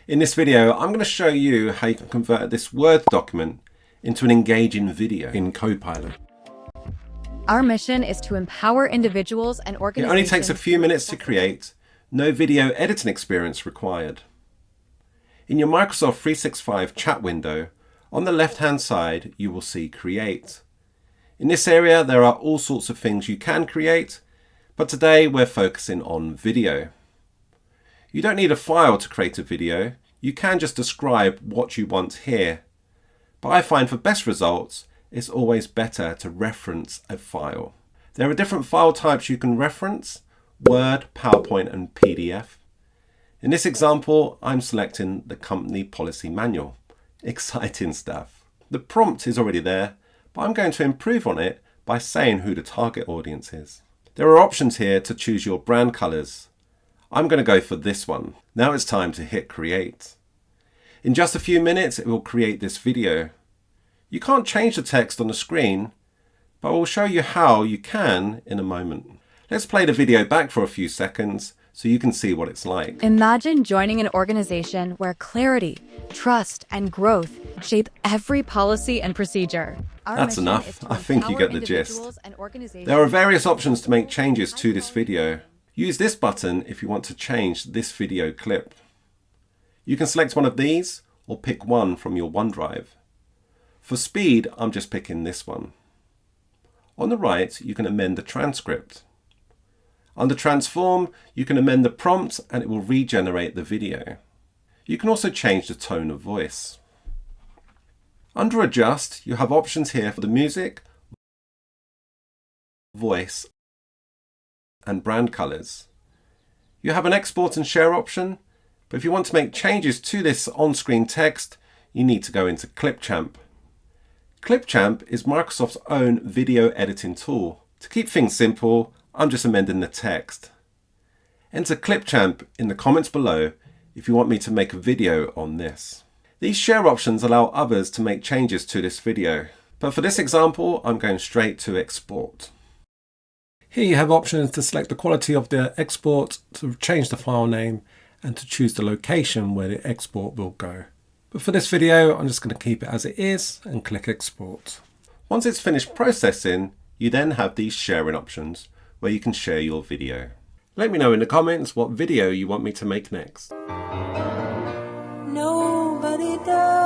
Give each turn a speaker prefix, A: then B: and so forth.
A: In this video, I'm going to show you how you can convert this Word document into an engaging video in Copilot.
B: Our mission is to empower individuals and
A: It
B: organizations.
A: only takes a few minutes to create, no video editing experience required. In your Microsoft 365 chat window, on the left-hand side, you will see Create. In this area, there are all sorts of things you can create, but today we're focusing on video. You don't need a file to create a video. You can just describe what you want here. But I find for best results, it's always better to reference a file. There are different file types you can reference: Word, PowerPoint, and PDF. In this example, I'm selecting the company policy manual. Exciting stuff. The prompt is already there, but I'm going to improve on it by saying who the target audience is. There are options here to choose your brand colors. I'm going to go for this one. Now it's time to hit create. In just a few minutes, it will create this video. You can't change the text on the screen, but I will show you how you can in a moment. Let's play the video back for a few seconds so you can see what it's like.
B: Imagine joining an organization where clarity, trust, and growth shape every policy and procedure.
A: That's enough. I think you get the gist. There are various options to make changes to this video. Use this button if you want to change this video clip. You can select one of these or pick one from your OneDrive. For speed, I'm just picking this one. On the right, you can amend the transcript. Under Transform, you can amend the prompt and it will regenerate the video. You can also change the tone of voice. Under Adjust, you have options here for the music, voice, and brand colors. You have an export and share option, but if you want to make changes to this on-screen text, you need to go into Clipchamp. Clipchamp is Microsoft's own video editing tool. To keep things simple, I'm just amending the text. Enter Clipchamp in the comments below if you want me to make a video on this. These share options allow others to make changes to this video, but for this example, I'm going straight to export. Here you have options to select the quality of the export, to change the file name, and to choose the location where the export will go. But for this video, I'm just going to keep it as it is and click export. Once it's finished processing, you then have these sharing options where you can share your video. Let me know in the comments what video you want me to make next.
C: Nobody does.